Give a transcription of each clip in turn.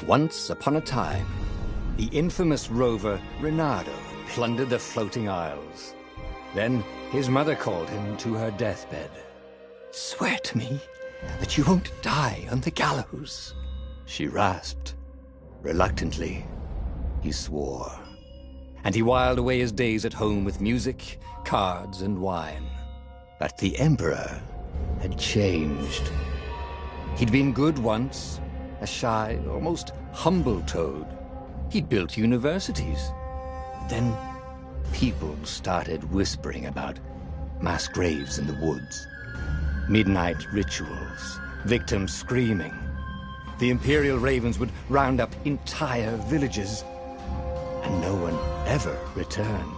Once upon a time, the infamous rover Reynardo plundered the floating isles. Then his mother called him to her deathbed. "Swear to me that you won't die on the gallows," she rasped. Reluctantly, he swore. And he whiled away his days at home with music, cards, and wine. But the Emperor had changed. He'd been good once, a shy, almost humble toad. He'd built universities. Then people started whispering about mass graves in the woods, midnight rituals, victims screaming. The Imperial Ravens would round up entire villages, and no one ever returned.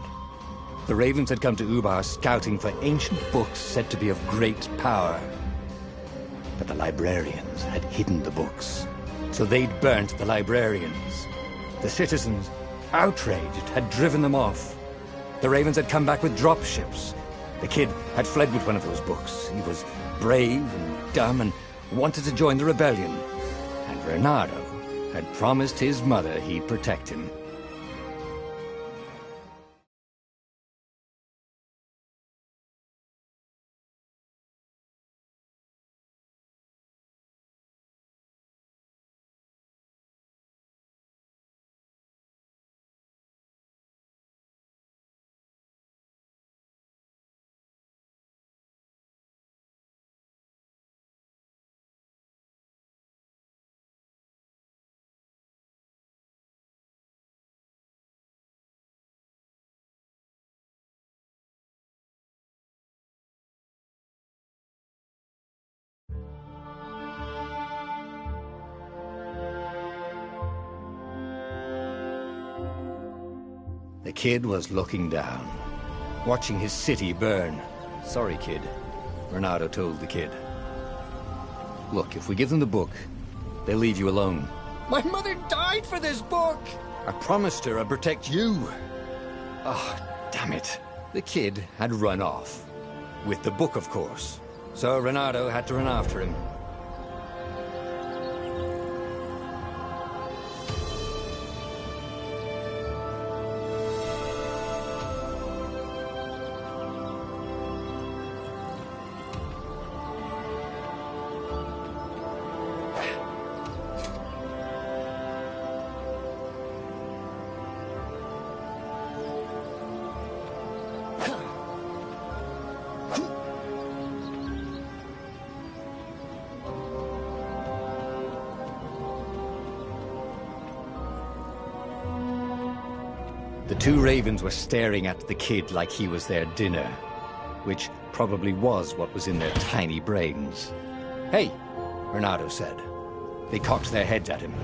The Ravens had come to Ubar scouting for ancient books said to be of great power. But the librarians had hidden the books, so they'd burnt the librarians. The citizens, outraged, had driven them off. The Ravens had come back with dropships. The kid had fled with one of those books. He was brave and dumb and wanted to join the rebellion. And Reynardo had promised his mother he'd protect him. The kid was looking down, watching his city burn. "Sorry, kid," Reynardo told the kid. "Look, if we give them the book, they'll leave you alone." "My mother died for this book!" "I promised her I'd protect you." "Oh, damn it." The kid had run off. With the book, of course. So Reynardo had to run after him. The two ravens were staring at the kid like he was their dinner, which probably was what was in their tiny brains. "Hey," Reynardo said. They cocked their heads at him.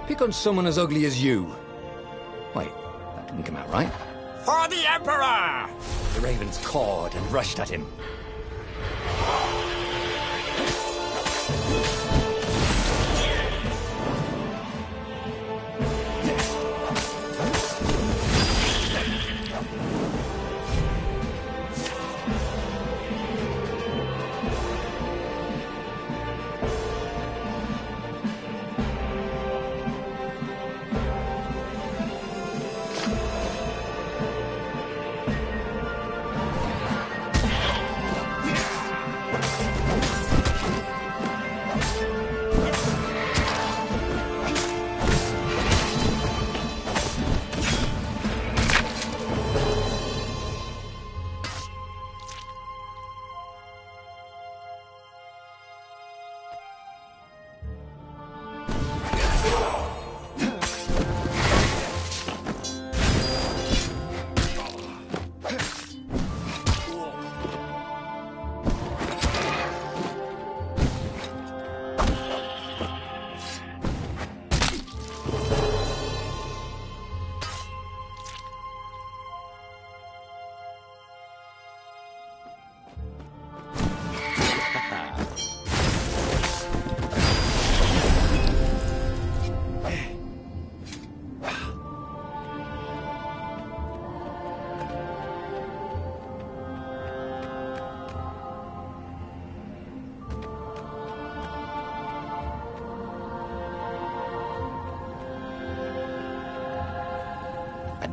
"Pick on someone as ugly as you." Wait, that didn't come out right. "For the Emperor!" The ravens cawed and rushed at him.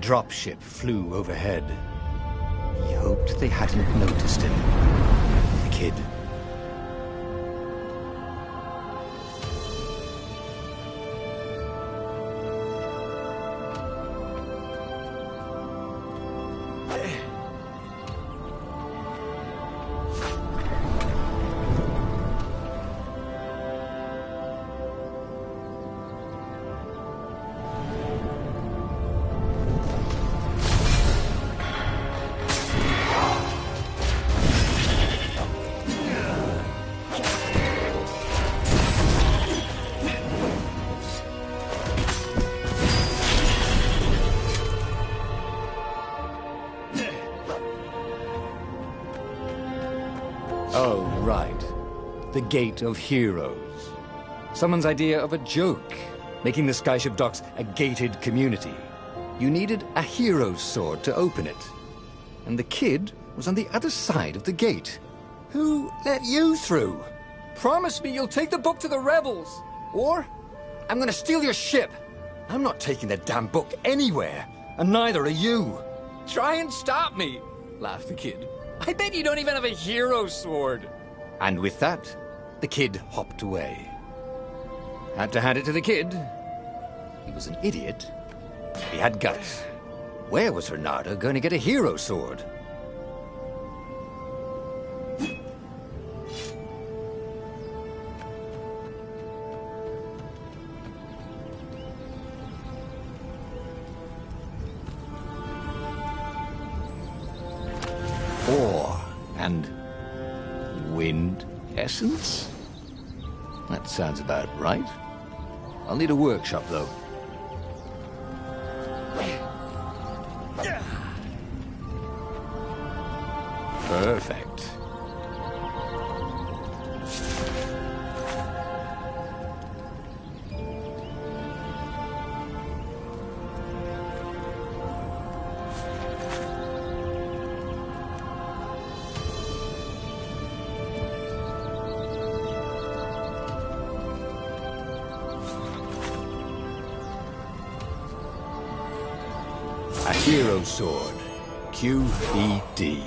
dropship flew overhead. He hoped they hadn't noticed him. The kid. Oh, right. The Gate of Heroes. Someone's idea of a joke, making the Skyship Docks a gated community. You needed a hero's sword to open it. And the kid was on the other side of the gate. Who let you through? Promise me you'll take the book to the rebels, or I'm gonna steal your ship. I'm not taking that damn book anywhere, and neither are you. Try and stop me, laughed the kid. I bet you don't even have a hero sword. And with that, the kid hopped away. Had to hand it to the kid. He was an idiot. He had guts. Where was Renardo going to get a hero sword? Ore and wind essence? That sounds about right. I'll need a workshop, though. Perfect. A hero sword. QED.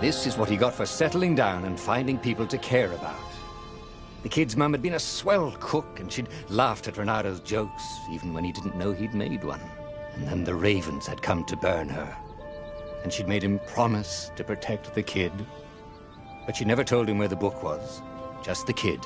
This is what he got for settling down and finding people to care about. The kid's mum had been a swell cook, and she'd laughed at Renardo's jokes, even when he didn't know he'd made one. And then the ravens had come to burn her. And she'd made him promise to protect the kid. But she never told him where the book was, just the kid.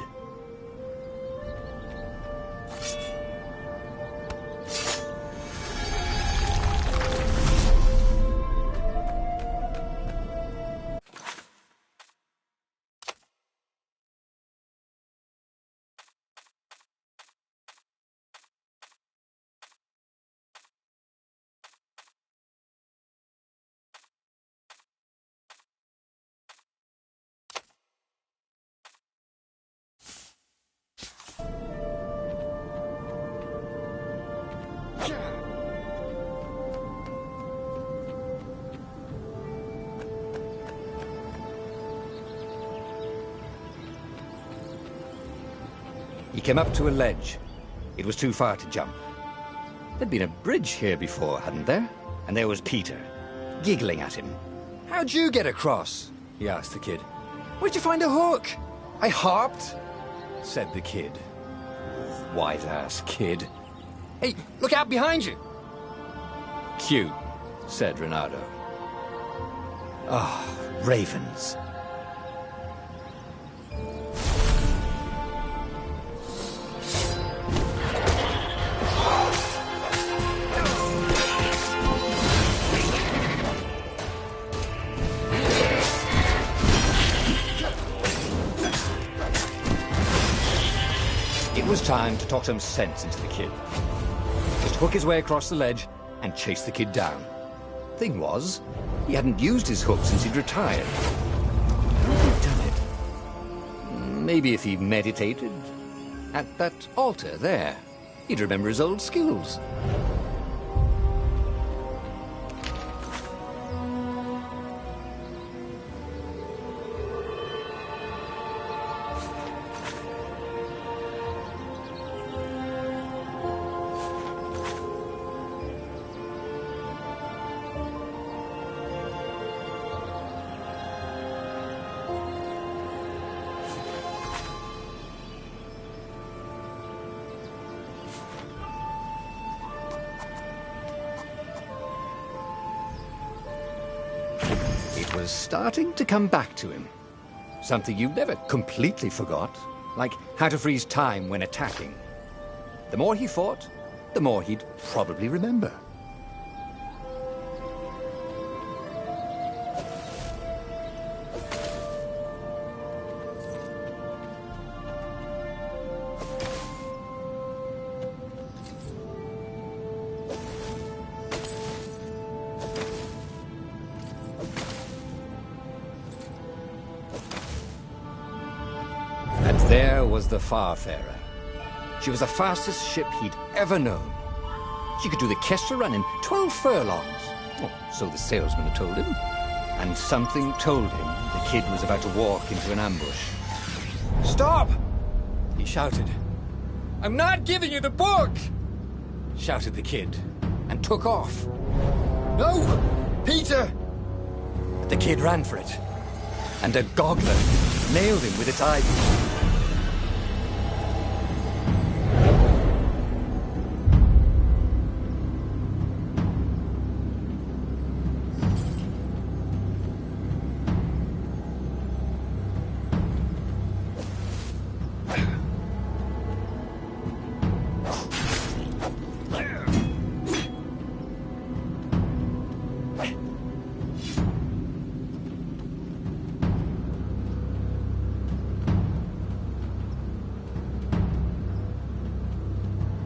He came up to a ledge. It was too far to jump. There'd been a bridge here before, hadn't there? And there was Peter, giggling at him. How'd you get across? He asked the kid. Where'd you find a hook? I hopped, said the kid. Wise-ass kid. Hey, look out behind you! Cute, said Renardo. Ah, ravens. It was time to talk some sense into the kid. Just hook his way across the ledge and chase the kid down. Thing was, he hadn't used his hook since he'd retired. How had he done it? Maybe if he meditated at that altar there, he'd remember his old skills. It was starting to come back to him. Something you never completely forgot, like how to freeze time when attacking. The more he fought, the more he'd probably remember. There was the Farfarer. She was the fastest ship he'd ever known. She could do the Kessel run in 12 furlongs. Oh, so the salesman had told him. And something told him the kid was about to walk into an ambush. "Stop!" he shouted. "I'm not giving you the book!" shouted the kid, and took off. "No! Peter!" The kid ran for it, and a goggler nailed him with its eyepiece.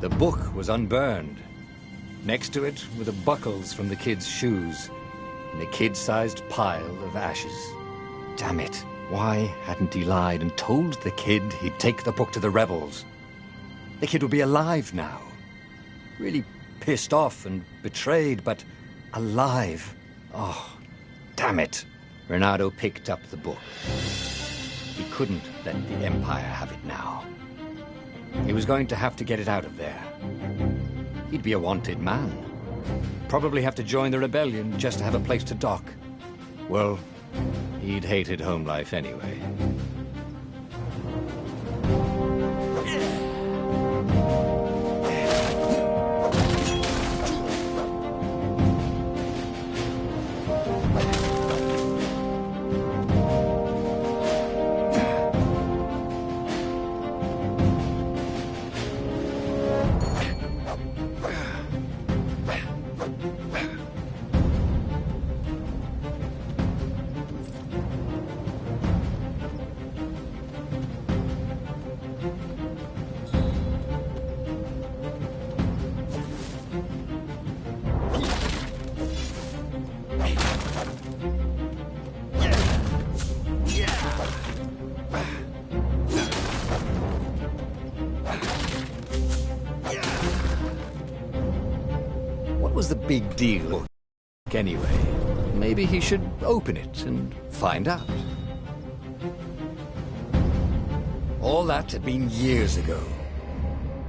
The book was unburned. Next to it were the buckles from the kid's shoes, in a kid-sized pile of ashes. Damn it, why hadn't he lied and told the kid he'd take the book to the rebels? The kid would be alive now. Really pissed off and betrayed, but alive. Oh, damn it. Reynardo picked up the book. He couldn't let the Empire have it now. He was going to have to get it out of there. He'd be a wanted man. Probably have to join the rebellion just to have a place to dock. Well, he'd hated home life anyway. What was the big deal anyway? Maybe he should open it and find out. All that had been years ago.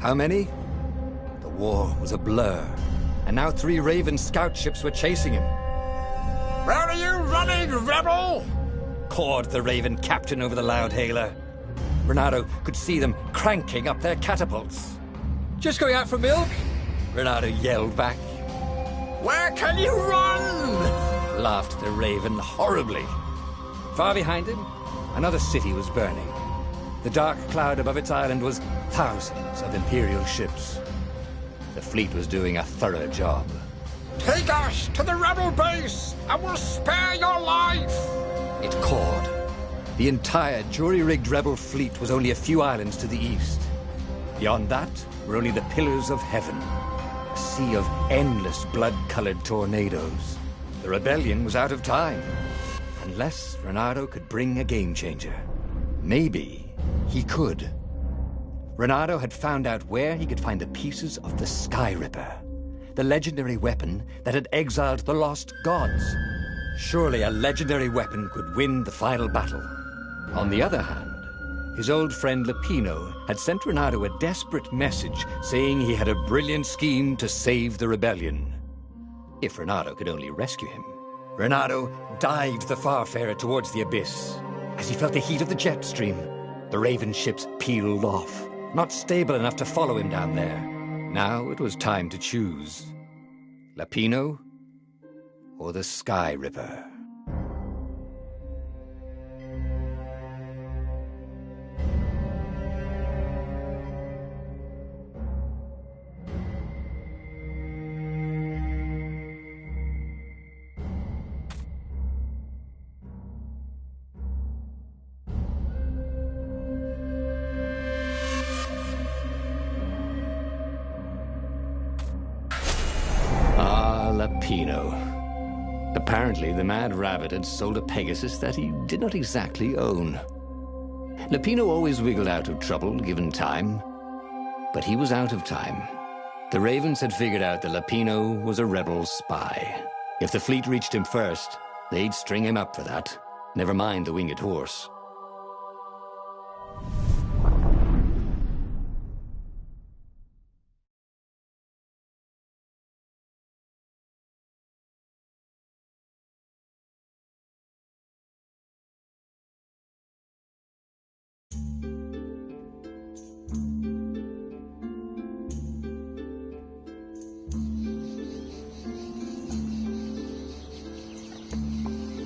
How many? The war was a blur, and now 3 Raven scout ships were chasing him. "Where are you running, rebel?" cawed the Raven captain over the loudhailer. Reynardo could see them cranking up their catapults. "Just going out for milk?" Reynardo yelled back. "Where can you run?" laughed the Raven horribly. Far behind him, another city was burning. The dark cloud above its island was thousands of Imperial ships. The fleet was doing a thorough job. "Take us to the rebel base, and we'll spare your life!" it cawed. The entire jury-rigged rebel fleet was only a few islands to the east. Beyond that were only the pillars of heaven, a sea of endless blood-colored tornadoes. The rebellion was out of time, unless Reynardo could bring a game-changer. Maybe he could. Reynardo had found out where he could find the pieces of the Sky Ripper, the legendary weapon that had exiled the lost gods. Surely a legendary weapon could win the final battle. On the other hand, his old friend Lapino had sent Reynardo a desperate message saying he had a brilliant scheme to save the rebellion. If Reynardo could only rescue him. Reynardo dived the Farfarer towards the abyss. As he felt the heat of the jet stream, the Raven ships peeled off, not stable enough to follow him down there. Now it was time to choose. Lapino or the Sky Ripper? Lapino. Apparently, the Mad Rabbit had sold a Pegasus that he did not exactly own. Lapino always wiggled out of trouble, given time. But he was out of time. The Ravens had figured out that Lapino was a rebel spy. If the fleet reached him first, they'd string him up for that. Never mind the winged horse.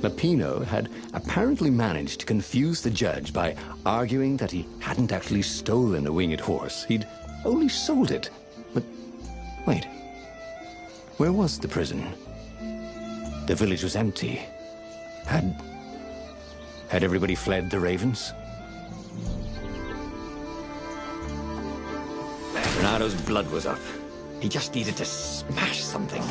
Lapino had apparently managed to confuse the judge by arguing that he hadn't actually stolen a winged horse. He'd only sold it. But wait, where was the prison? The village was empty. Had everybody fled the Ravens? Reynardo's blood was up. He just needed to smash something.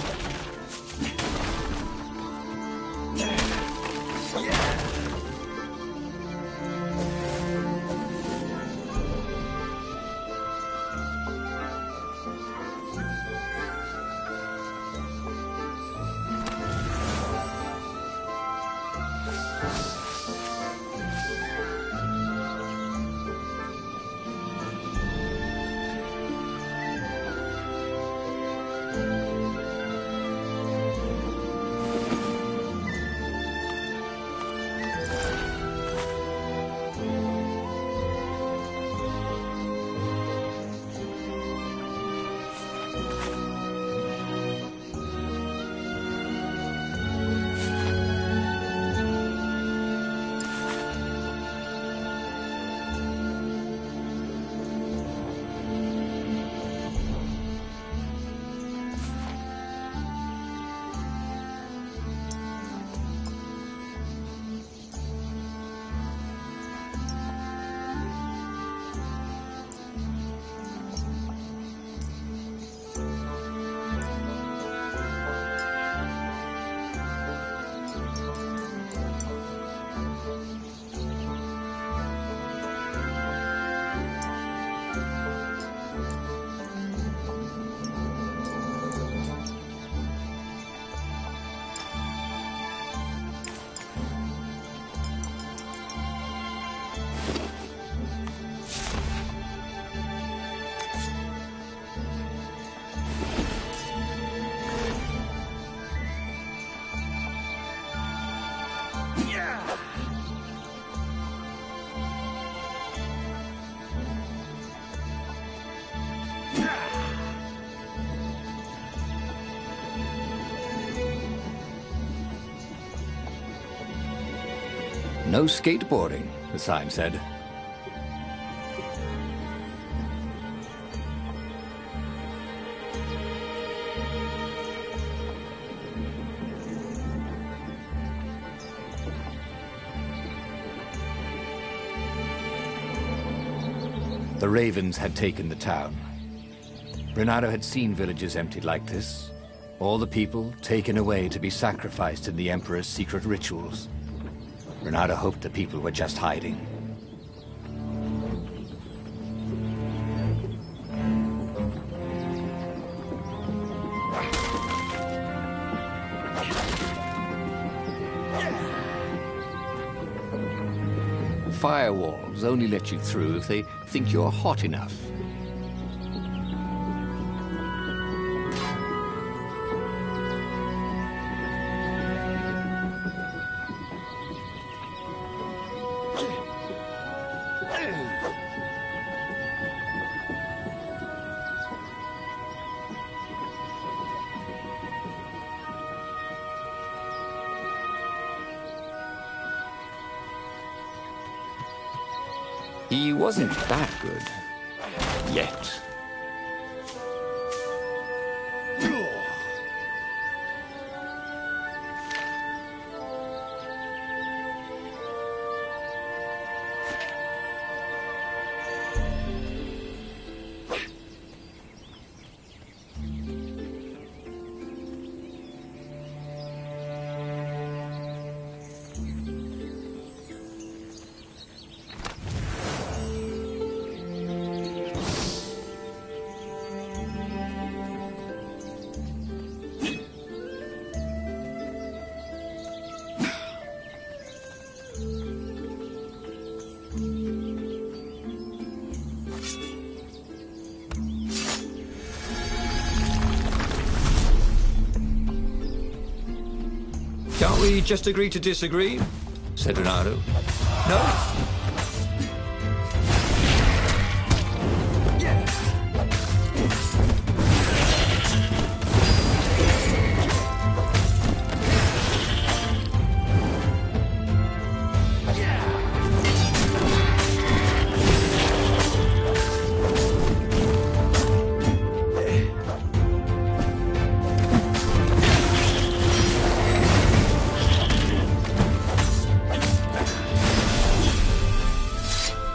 No skateboarding, the sign said. The The ravens had taken the town. Renato had seen villages emptied like this. All the people taken away to be sacrificed in the Emperor's secret rituals. Renato hoped the people were just hiding. Firewalls only let you through if they think you're hot enough. He wasn't that good. Yet. Can't we just agree to disagree? Said Renato. No?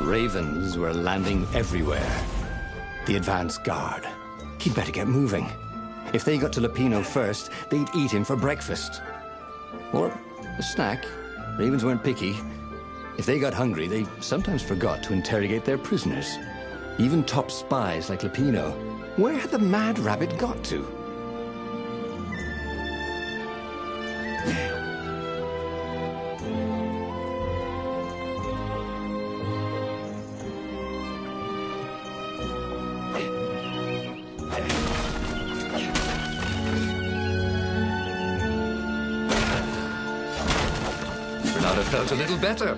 Ravens were landing everywhere. The advance guard. He'd better get moving. If they got to Lupino first, they'd eat him for breakfast. Or a snack. Ravens weren't picky. If they got hungry, they sometimes forgot to interrogate their prisoners. Even top spies like Lupino. Where had the mad rabbit got to? Renato felt a little better.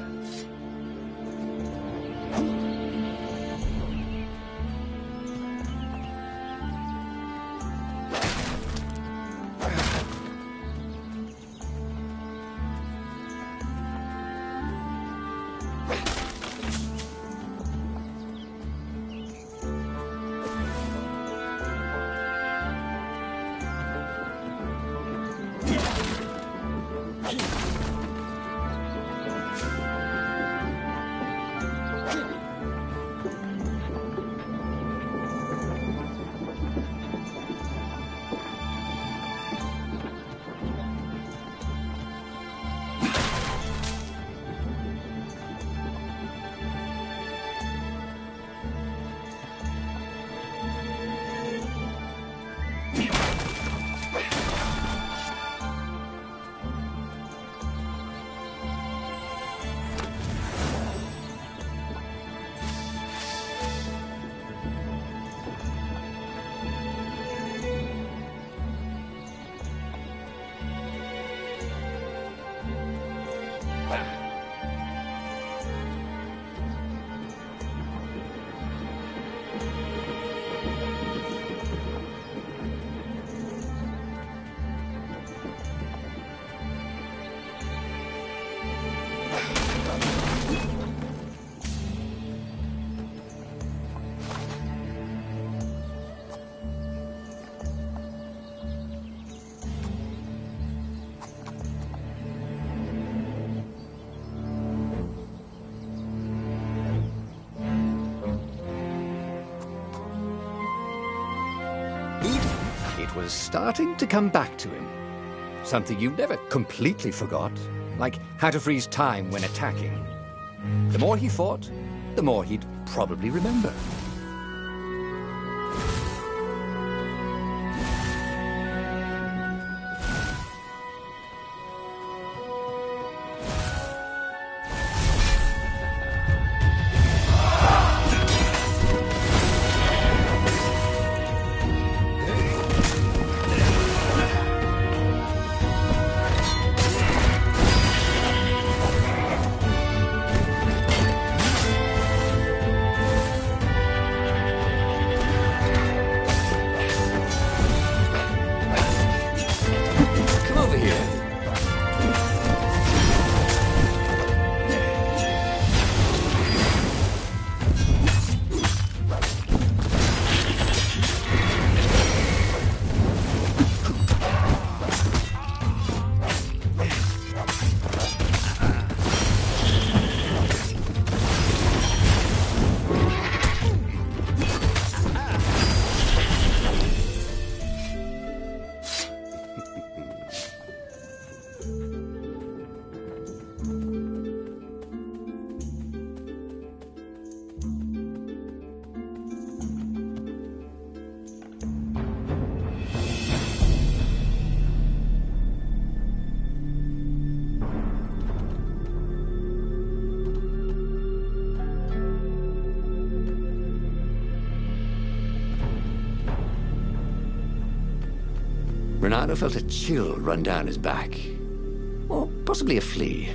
was starting to come back to him. Something you never completely forgot, like how to freeze time when attacking. The more he fought, the more he'd probably remember. Renato felt a chill run down his back. Or possibly a flea.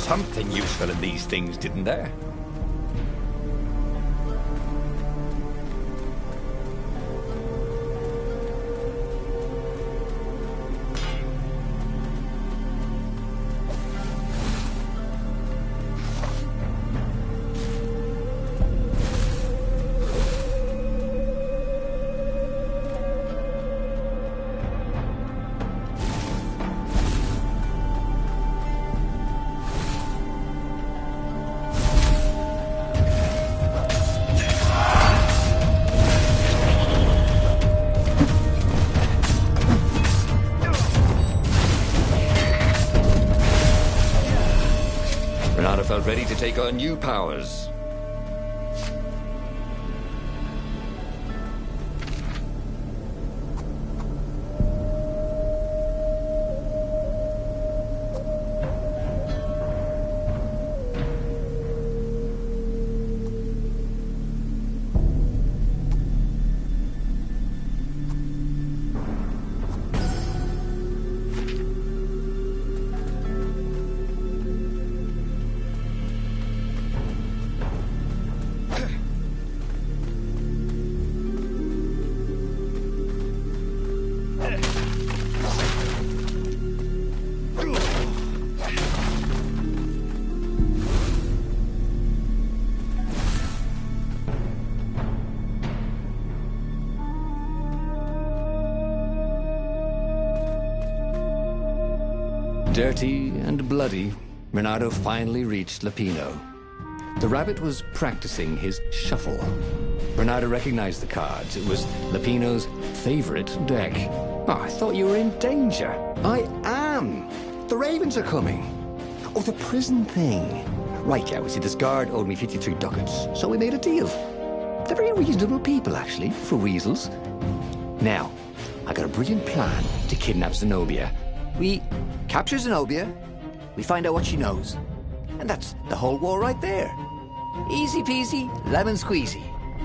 Something useful in these things, didn't there? Felt ready to take on new powers. Dirty and bloody, Renato finally reached Lapino. The rabbit was practicing his shuffle. Renato recognized the cards. It was Lapino's favorite deck. Oh, I thought you were in danger. I am. The ravens are coming. Oh, the prison thing. Right, yeah, we see this guard owed me 53 ducats, so we made a deal. They're very reasonable people, actually, for weasels. Now, I got a brilliant plan to kidnap Zenobia. We capture Zenobia, we find out what she knows, and that's the whole war right there. Easy peasy, lemon squeezy.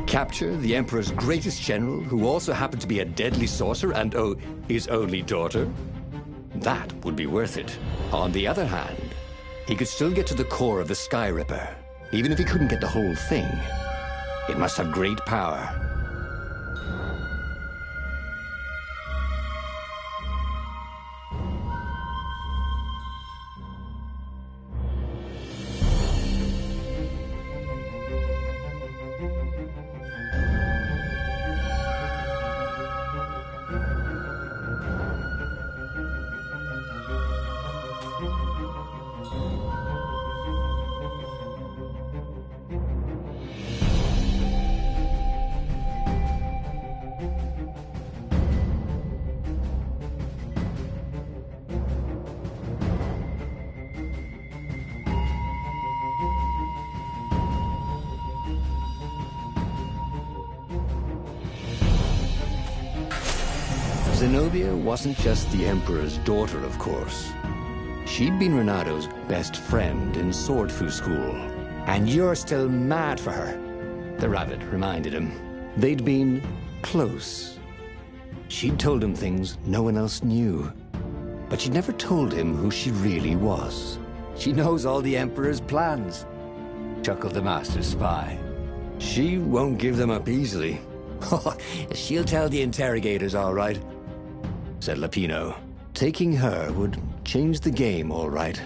Capture the Emperor's greatest general, who also happened to be a deadly sorcerer and, oh, his only daughter? That would be worth it. On the other hand, he could still get to the core of the Sky Ripper, even if he couldn't get the whole thing. It must have great power. Zenobia wasn't just the Emperor's daughter, of course. She'd been Renado's best friend in Sword Fu school. And you're still mad for her, the rabbit reminded him. They'd been close. She'd told him things no one else knew. But she'd never told him who she really was. She knows all the Emperor's plans, chuckled the master spy. She won't give them up easily. She'll tell the interrogators, all right, said Lapino. Taking her would change the game, all right.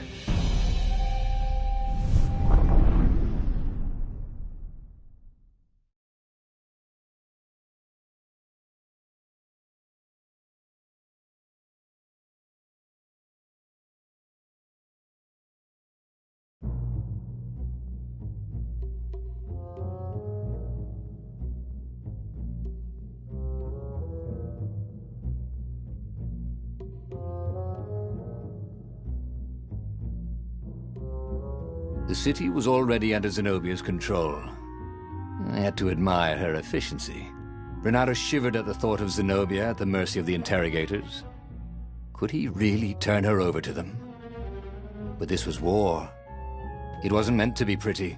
The city was already under Zenobia's control. I had to admire her efficiency. Renato shivered at the thought of Zenobia at the mercy of the interrogators. Could he really turn her over to them? But this was war. It wasn't meant to be pretty.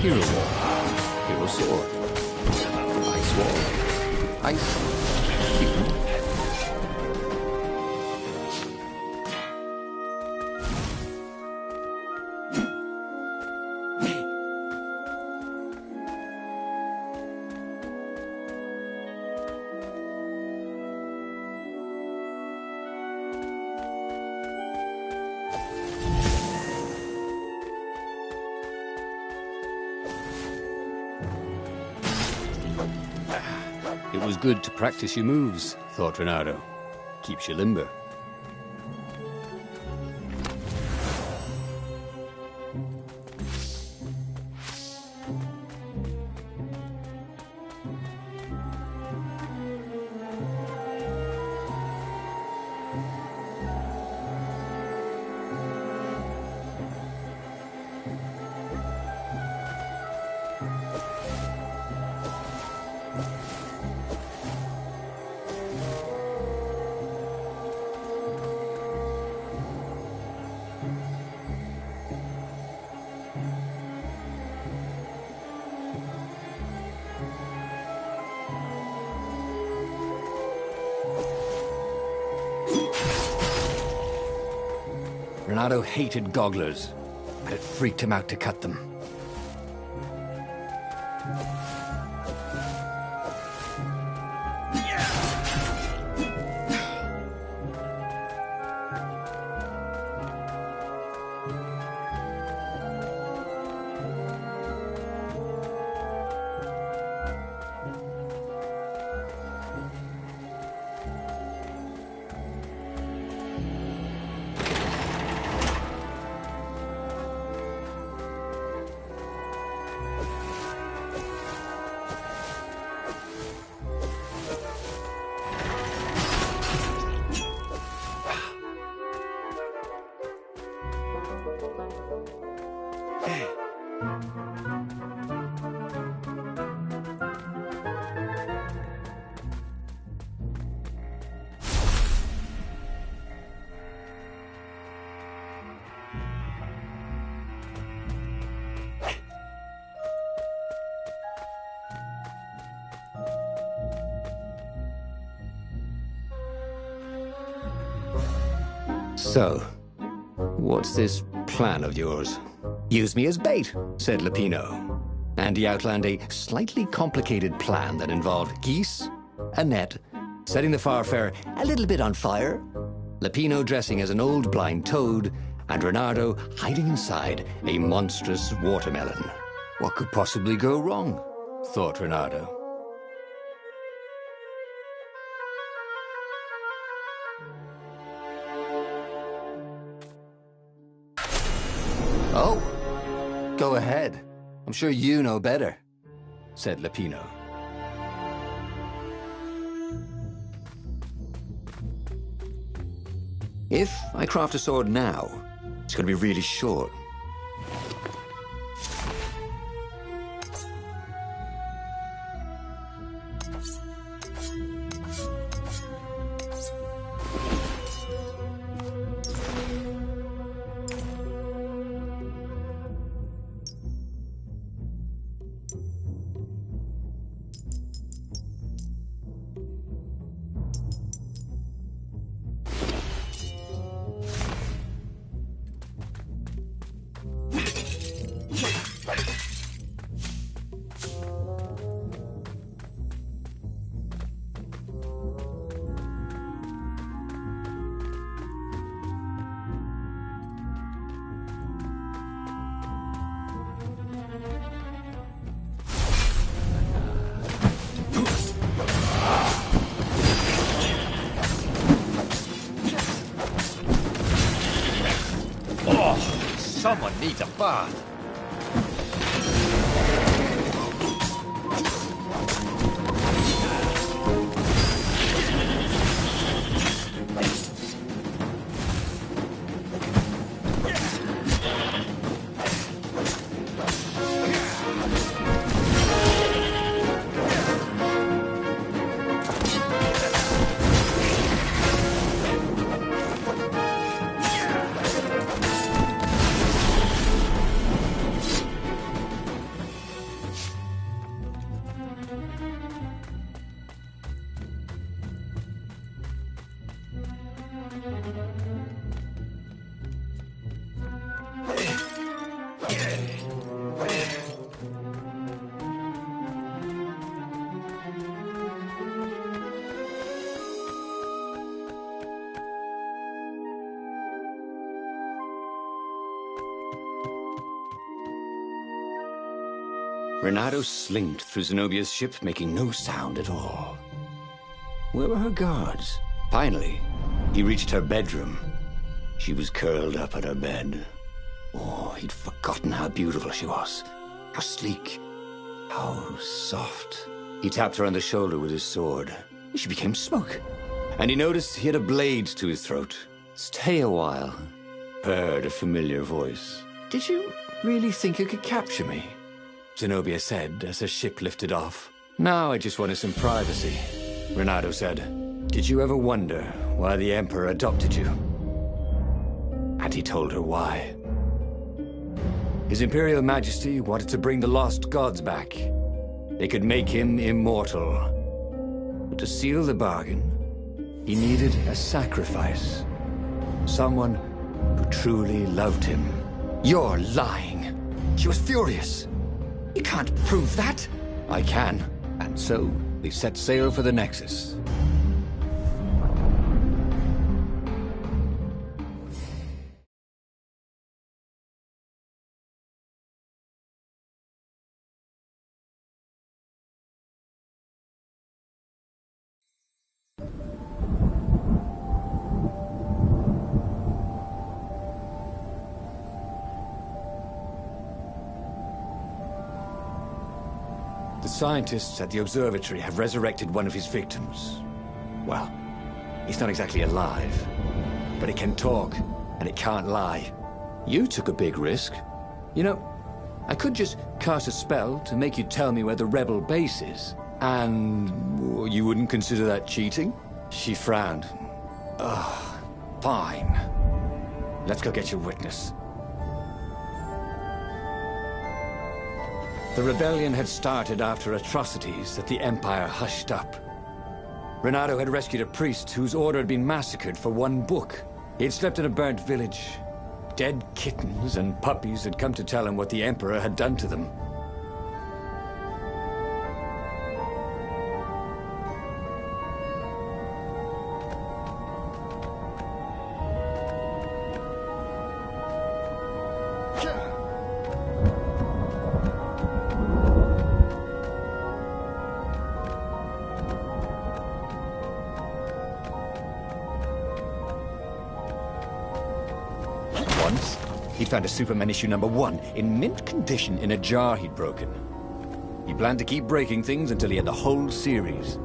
Hero Wall, Hero Sword, Ice Wall, Ice Cube. It was good to practice your moves, thought Renato. Keeps you limber. Renato hated gogglers, but it freaked him out to cut them. So, what's this plan of yours? Use me as bait, said Lupino. And he outlined a slightly complicated plan that involved geese, a net, setting the Farfarer a little bit on fire, Lupino dressing as an old blind toad, and Renato hiding inside a monstrous watermelon. What could possibly go wrong? Thought Renato. Oh, go ahead. I'm sure you know better, said Lupino. If I craft a sword now, it's going to be really short. Someone needs a bath. Renato slinked through Zenobia's ship, making no sound at all. Where were her guards? Finally, he reached her bedroom. She was curled up at her bed. Oh, he'd forgotten how beautiful she was. How sleek. How soft. He tapped her on the shoulder with his sword. She became smoke. And he noticed he had a blade to his throat. Stay a while. Heard a familiar voice. Did you really think you could capture me? Zenobia said as her ship lifted off. Now I just wanted some privacy, Renato said. Did you ever wonder why the Emperor adopted you? And he told her why. His Imperial Majesty wanted to bring the lost gods back. They could make him immortal. But to seal the bargain, he needed a sacrifice. Someone who truly loved him. You're lying. She was furious. You can't prove that. I can. And so, they set sail for the Nexus. The scientists at the observatory have resurrected one of his victims. Well, he's not exactly alive, but it can talk, and it can't lie. You took a big risk. You know, I could just cast a spell to make you tell me where the rebel base is, and you wouldn't consider that cheating? She frowned. Ugh, fine. Let's go get your witness. The rebellion had started after atrocities that the Empire hushed up. Renato had rescued a priest whose order had been massacred for one book. He had slept in a burnt village. Dead kittens and puppies had come to tell him what the Emperor had done to them. Once, he found a Superman issue #1 in mint condition in a jar he'd broken. He planned to keep breaking things until he had the whole series.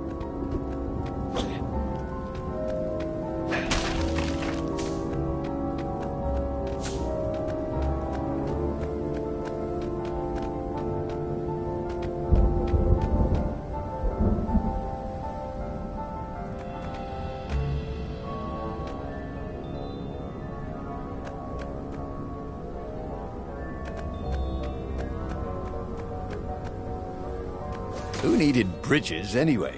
Who needed bridges anyway?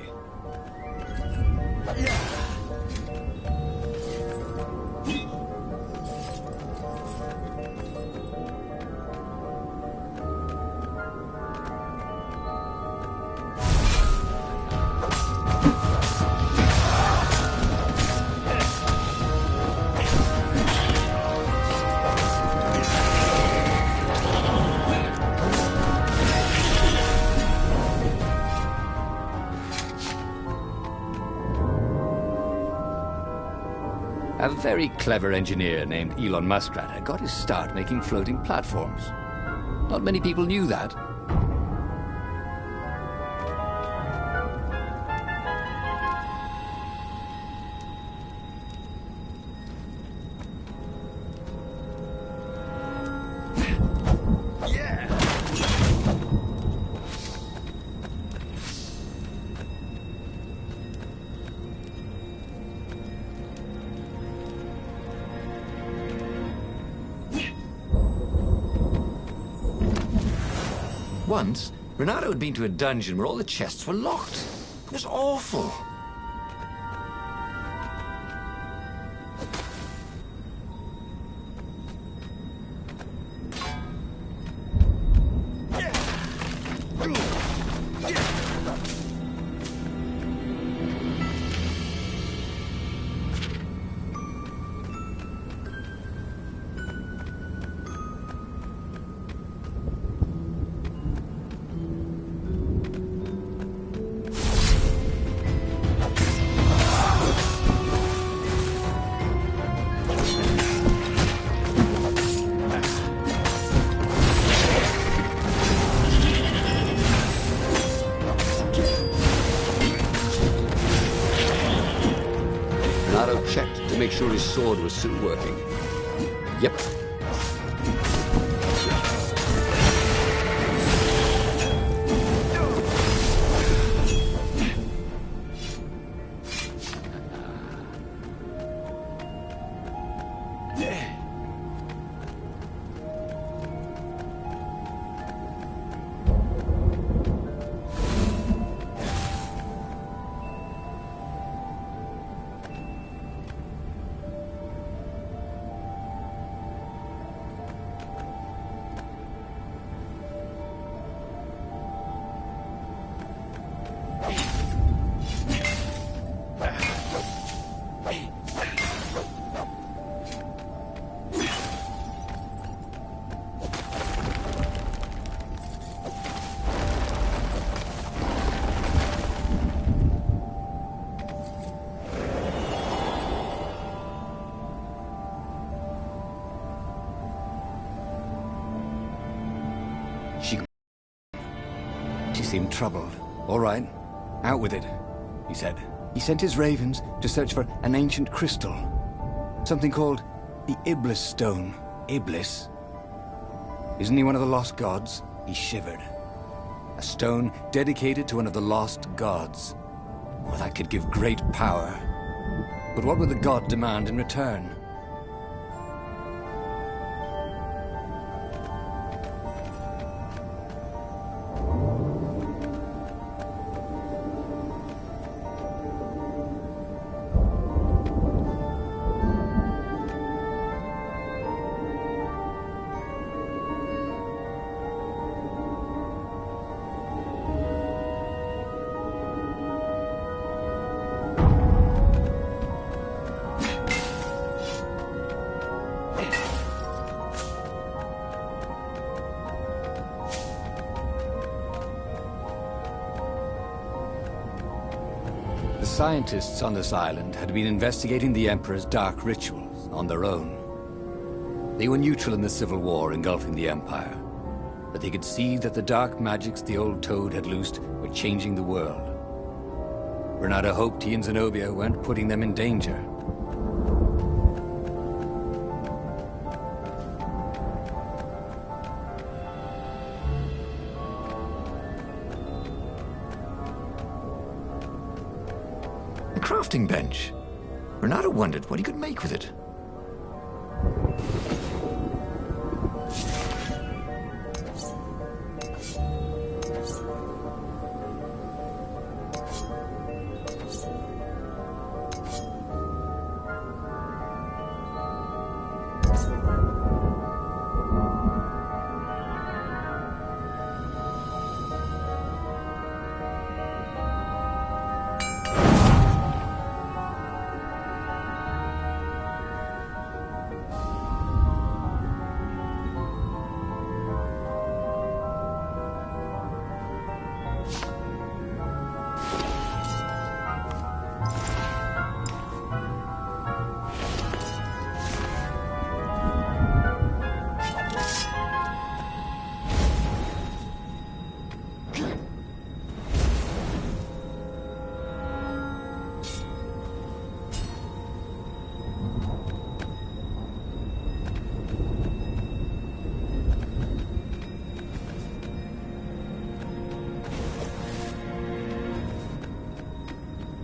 A very clever engineer named Elon Muskrat got his start making floating platforms. Not many people knew that. Once, Renato had been to a dungeon where all the chests were locked. It was awful. Renato checked to make sure his sword was still working. Yep. seemed troubled. All right, out with it, he said. He sent his ravens to search for an ancient crystal. Something called the Iblis stone. Iblis? Isn't he one of the lost gods? He shivered. A stone dedicated to one of the lost gods. Well, that could give great power. But what would the god demand in return? Scientists on this island had been investigating the Emperor's dark rituals on their own. They were neutral in the civil war engulfing the Empire, but they could see that the dark magics the old Toad had loosed were changing the world. Renato hoped he and Zenobia weren't putting them in danger. Crafting bench. Renato wondered what he could make with it.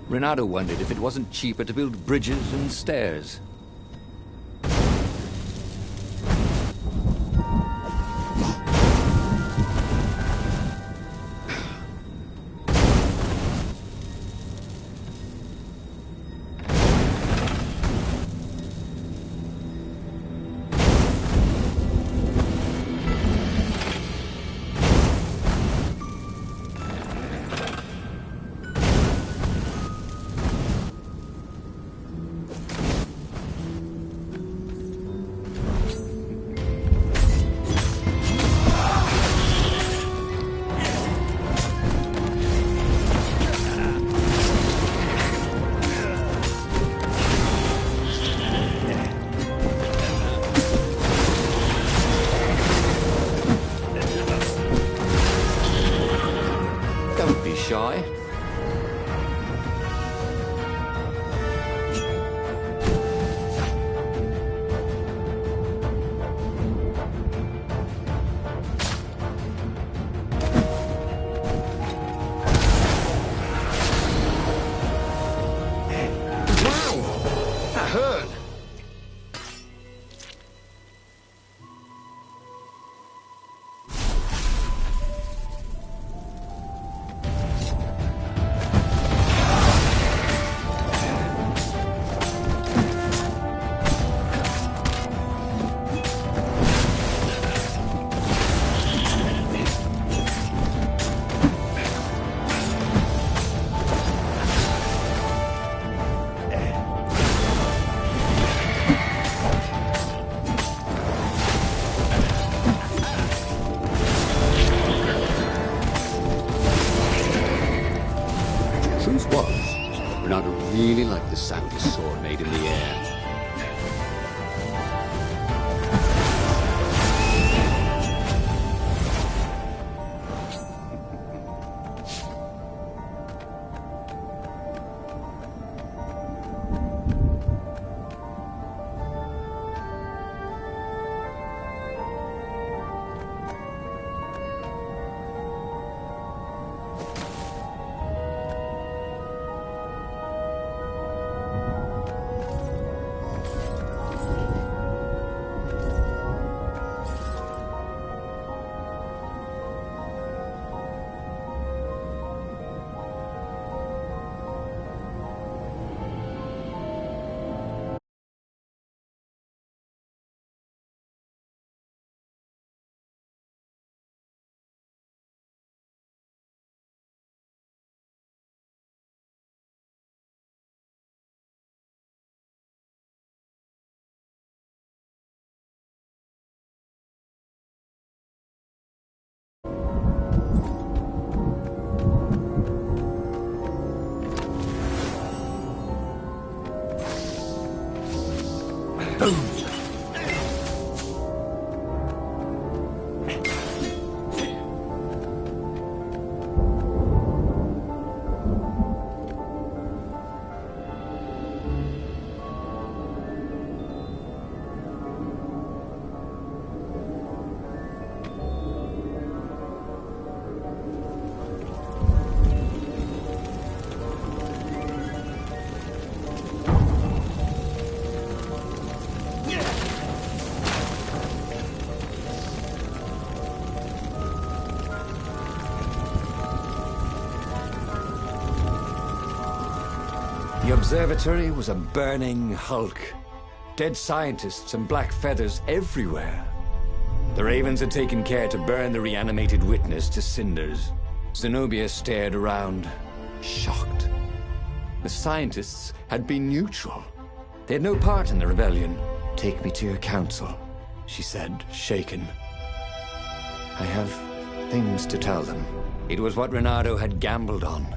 Renato wondered if it wasn't cheaper to build bridges and stairs. Shy. That hurt. Truth was, Renato really liked the sound his sword made in the air. The observatory was a burning hulk. Dead scientists and black feathers everywhere. The Ravens had taken care to burn the reanimated witness to cinders. Zenobia stared around, shocked. The scientists had been neutral. They had no part in the rebellion. "Take me to your council," she said, shaken. "I have things to tell them." It was what Reynardo had gambled on.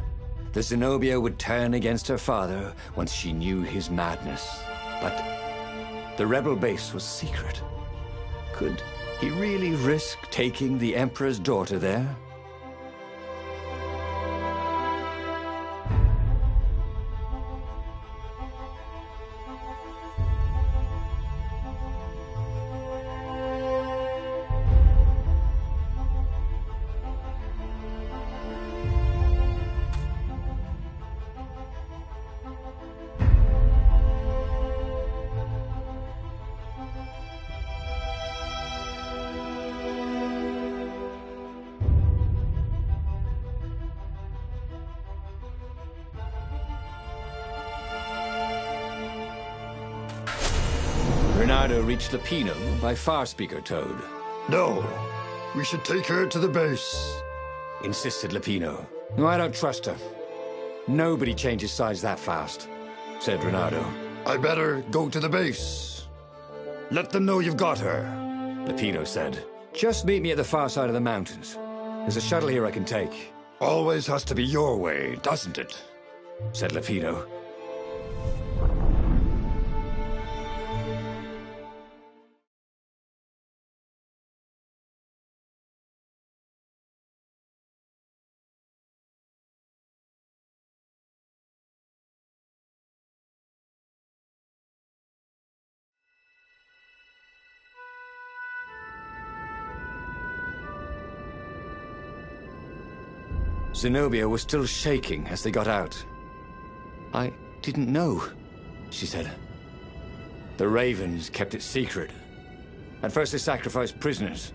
The Zenobia would turn against her father once she knew his madness. But the rebel base was secret. Could he really risk taking the Emperor's daughter there? Reynardo reached Lapino by Farspeaker Toad. No, we should take her to the base, Insisted Lapino. "No, I don't trust her. Nobody changes sides that fast," said Reynardo. I better go to the base. Let them know you've got her. Lapino said. "Just meet me at the far side of the mountains. There's a shuttle here I can take," Always has to be your way, doesn't it? said Lapino. Zenobia was still shaking as they got out. "I didn't know," she said. "The Ravens kept it secret. At first they sacrificed prisoners,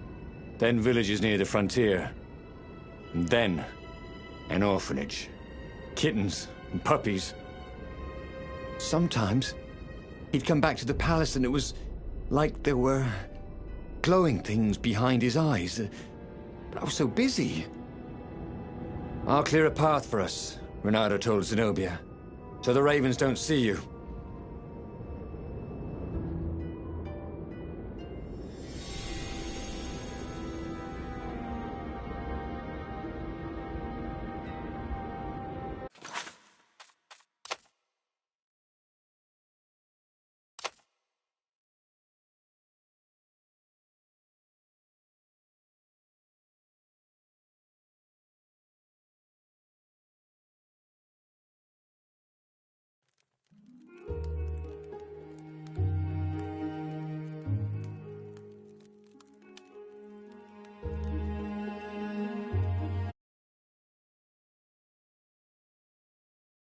then villages near the frontier, and then an orphanage. Kittens and puppies. Sometimes he'd come back to the palace and it was like there were glowing things behind his eyes. But I was so busy." "I'll clear a path for us," Reynardo told Zenobia, "so the Ravens don't see you.